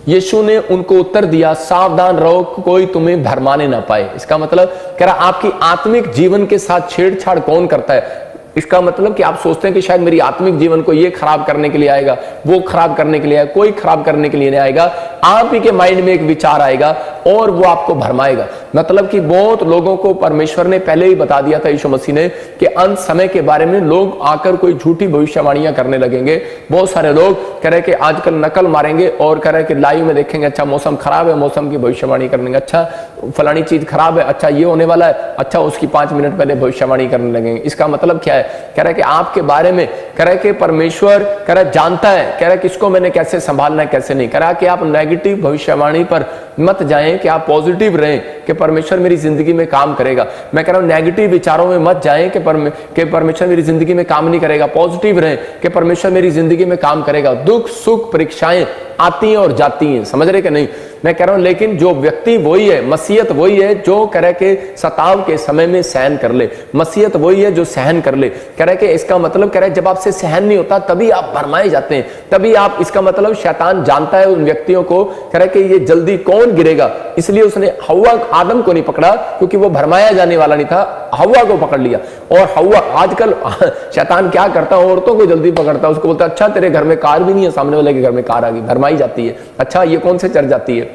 यीशु ने उनको उत्तर दिया, सावधान रहो कोई तुम्हें भरमाने ना पाए। इसका मतलब कह रहा आपकी आत्मिक जीवन के साथ छेड़छाड़ कौन करता है। इसका मतलब कि आप सोचते हैं कि शायद मेरी आत्मिक जीवन को ये खराब करने के लिए आएगा, वो खराब करने के लिए आएगा, कोई खराब करने के लिए नहीं आएगा। आप ही के माइंड में एक विचार आएगा और वो आपको भरमाएगा। मतलब कि बहुत लोगों को परमेश्वर ने पहले ही बता दिया था, यीशु मसीह ने, कि अंत समय के बारे में लोग आकर कोई झूठी भविष्यवाणियां करने लगेंगे। बहुत सारे लोग कह रहे कि आजकल नकल मारेंगे और कह रहे कि लाइव में देखेंगे, अच्छा मौसम खराब है, मौसम की भविष्यवाणी करेंगे, अच्छा फलानी चीज खराब है, अच्छा ये होने वाला है, अच्छा उसकी 5 मिनट पहले भविष्यवाणी करने लगेंगे। इसका मतलब क्या है? कह रहा है कि आपके बारे में कह रहा है कि परमेश्वर कह रहा है जानता है, कह रहा है किसको मैंने कैसे संभालना है कैसे नहीं। कह रहा है कि आप नेगेटिव भविष्यवाणी पर मत जाएं, कि आप पॉजिटिव रहें कि परमेश्वर मेरी जिंदगी में काम करेगा। मैं कह रहा हूं नेगेटिव विचारों में मत जाएं कि परमेश्वर मेरी जिंदगी में काम नहीं करेगा। पॉजिटिव रहें कि परमेश्वर मेरी जिंदगी में काम करेगा। दुख सुख परीक्षाएं आती हैं और जाती हैं, समझ रहे कि नहीं? मैं कह रहा हूं लेकिन जो व्यक्ति वही है, मसीहत वही है जो कह रहे कि सताव के समय में सहन कर ले। मसीहत वही है जो सहन कर ले। कह रहे कि इसका मतलब कह रहे जब आपसे सहन नहीं होता तभी आप भरमाए जाते हैं, तभी आप, इसका मतलब शैतान जानता है उन व्यक्तियों को, कह रहे कि ये जल्दी कौन गिरेगा, इसलिए उसने हव्वा आदम को नहीं पकड़ा क्योंकि वो भरमाया जाने वाला नहीं था, हव्वा को पकड़ लिया। और हव्वा आजकल शैतान क्या करता है, औरतों को जल्दी पकड़ता है, उसको बोलता है अच्छा तेरे घर में कार भी नहीं है, सामने वाले के घर में कार आ गई, भरमाई जाती है। अच्छा ये कौन से चर्च जाती है,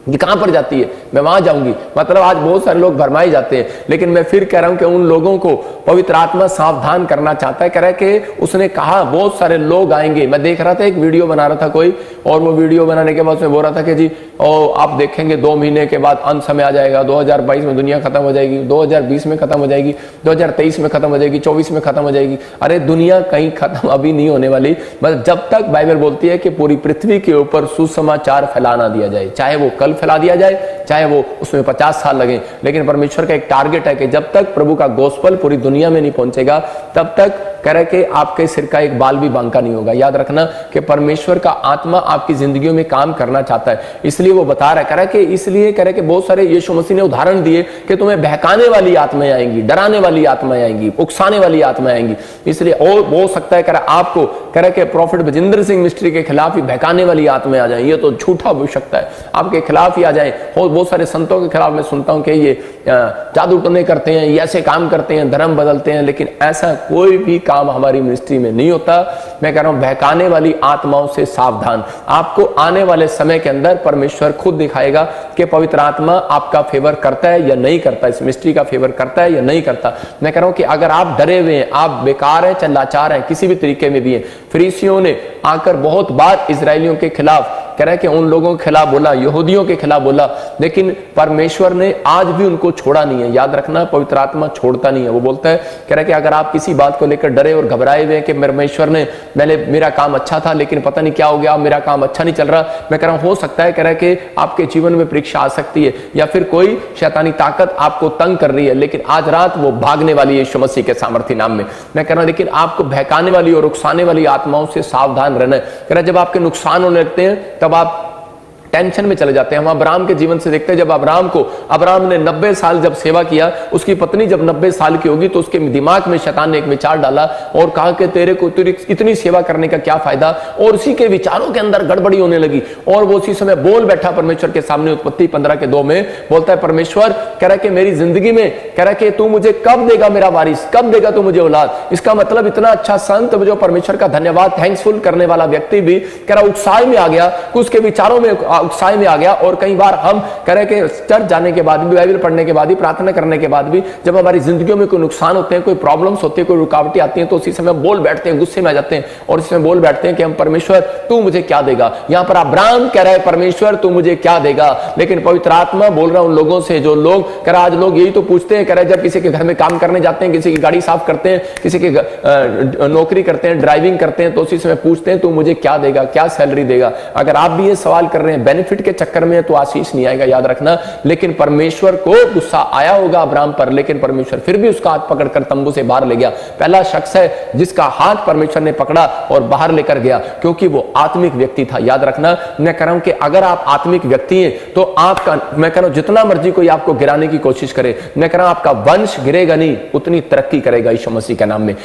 ये कहां पर जाती है, मैं वहां जाऊंगी। मतलब आज बहुत सारे लोग भरमाए जाते हैं। लेकिन मैं फिर कह रहा हूं कि उन लोगों को पवित्र आत्मा सावधान करना चाहता है। कह रहा है कि उसने कहा बहुत सारे लोग आएंगे। मैं देख रहा था एक वीडियो बना रहा था कोई, और वो वीडियो बनाने के बाद उसमें बोल रहा था कि जी आप देखेंगे 2 महीने के बाद अंत समय आ जाएगा, 2022 में दुनिया खत्म हो जाएगी, 2020 में खत्म हो जाएगी, 2023 में खत्म हो जाएगी, 24 में खत्म हो जाएगी। अरे दुनिया कहीं खत्म अभी नहीं होने वाली। मतलब जब तक बाइबल बोलती है कि पूरी पृथ्वी के ऊपर सुसमाचार फैलाना दिया जाए, चाहे वो कल फैला दिया जाए, चाहे वो उसमें 50 साल लगे, लेकिन परमेश्वर का एक टारगेट है कि जब तक प्रभु का गोस्पल पूरी दुनिया में नहीं पहुंचेगा तब तक कह रहे कि आपके सिर का एक बाल भी बांका नहीं होगा। याद रखना कि परमेश्वर का आत्मा आपकी जिंदगियों में काम करना चाहता है, इसलिए वो बता रहा है। कह रहा है कि इसलिए कह रहे कि बहुत सारे यीशु मसीह ने उदाहरण दिए कि तुम्हें बहकाने वाली आत्माएं आएंगी, डराने वाली आत्माएं आएंगी, उकसाने वाली आत्माएं आएंगी। इसलिए और हो सकता है कह रहा आपको कह रहे कि प्रॉफिट बजिंदर सिंह मिस्ट्री के खिलाफ ही बहकाने वाली आत्माएं आ जाए, ये तो झूठा हो सकता है, आपके खिलाफ ही आ जाए। और बहुत सारे संतों के खिलाफ मैं सुनता हूं कि ये जादू टोने करते हैं, ये ऐसे काम करते हैं, धर्म बदलते हैं, लेकिन ऐसा कोई भी काम हमारी मिनिस्ट्री में नहीं होता। मैं कह रहा हूं बहकाने वाली आत्माओं से सावधान। आपको आने वाले समय के अंदर परमेश्वर खुद दिखाएगा कि पवित्र आत्मा आपका फेवर करता है या नहीं करता, इस मिनिस्ट्री का फेवर करता है या नहीं करता। मैं कह रहा हूं कि अगर आप डरे हुए हैं, आप बेकार हैं, चाहे लाचार हैं, किसी भी तरीके में भी हैं। फरीसियों ने आकर बहुत बार इजरायलियों के खिलाफ कह रहा है कि उन लोगों के खिलाफ बोला, यहूदियों के खिलाफ बोला, लेकिन परमेश्वर ने आज भी उनको छोड़ा नहीं है। याद रखना पवित्र आत्मा छोड़ता नहीं है। वो बोलता है, कह रहा है कि अगर आप किसी बात को लेकर डरे और घबराए हुए हैं कि परमेश्वर ने मेरा काम अच्छा था लेकिन पता नहीं क्या हो गया, मेरा काम अच्छा नहीं चल रहा, मैं कह रहा हूं हो सकता है कह रहा है कि आपके जीवन में परीक्षा आ सकती है या फिर कोई शैतानी ताकत आपको तंग कर रही है, लेकिन आज रात वो भागने वाली है यीशु मसीह के सामर्थ्य नाम में। मैं कह रहा हूं लेकिन आपको बहकाने वाली और उकसाने वाली आत्माओं से सावधान रहना है। कह रहा है जब आपके नुकसान होने लगते हैं तब आप टेंशन में चले जाते हैं। हम अब्राहम के जीवन से देखते हैं, जब अब्राहम ने 90 साल जब सेवा किया, उसकी पत्नी जब 90 साल की होगी तो उसके दिमाग में शैतान ने एक विचार डाला और कहा कि तेरे को इतनी सेवा करने का क्या फायदा, और उसी के विचारों के अंदर गड़बड़ी होने लगी और वो उसी समय बोल बैठा परमेश्वर के सामने। उत्पत्ति 15:2 में बोलता है परमेश्वर कह रहा है कि मेरी जिंदगी में कह रहा है कि तू मुझे कब देगा मेरा वारिस, कब देगा तू मुझे औलाद। इसका मतलब इतना अच्छा संत जो परमेश्वर का धन्यवाद थैंक्सफुल करने वाला व्यक्ति भी कह रहा उत्साह में आ गया, उसके विचारों में उत्साह में आ गया। और कई बार हम कह रहे कि चर्च जाने के बाद भी, बाइबल पढ़ने के बाद भी, प्रार्थना करने के बाद भी जब हमारी जिंदगियों में कोई नुकसान होते हैं, कोई प्रॉब्लम्स होती है, कोई रुकावटें आती हैं, तो उसी समय बोल बैठते हैं, गुस्से में आ जाते हैं और इसमें बोल बैठते हैं कि हम परमेश्वर तू मुझे क्या देगा। यहां पर अब्राहम कह रहा है परमेश्वर तू मुझे क्या देगा, लेकिन पवित्र आत्मा बोल रहा है उन लोगों से जो लोग कह रहा आज लोग यही तो पूछते हैं, कह रहा है जब किसी के घर में काम करने जाते हैं, किसी की गाड़ी साफ करते हैं, किसी की नौकरी करते हैं, ड्राइविंग करते हैं, तो उसी समय पूछते हैं तू मुझे क्या देगा, क्या सैलरी देगा। अगर आप भी ये सवाल कर रहे हैं बेनिफिट के चक्कर में तो आशीष नहीं आएगा, याद रखना। लेकिन परमेश्वर को गुस्सा आया होगा अब्राहम पर, लेकिन परमेश्वर फिर भी उसका हाथ पकड़कर तंबू से बाहर ले गया। पहला शख्स है जिसका हाथ परमेश्वर ने पकड़ा और बाहर लेकर गया, क्योंकि वो आत्मिक व्यक्ति था। याद रखना, मैं कह रहा हूं कि अगर आप आत्मिक व्यक्ति हैं तो आपका, मैं कह रहा हूं जितना मर्जी कोई आपको गिराने की कोशिश करे, मैं कह रहा हूं आपका वंश गिरेगा नहीं, उतनी तरक्की करेगा यीशु मसीह के नाम में।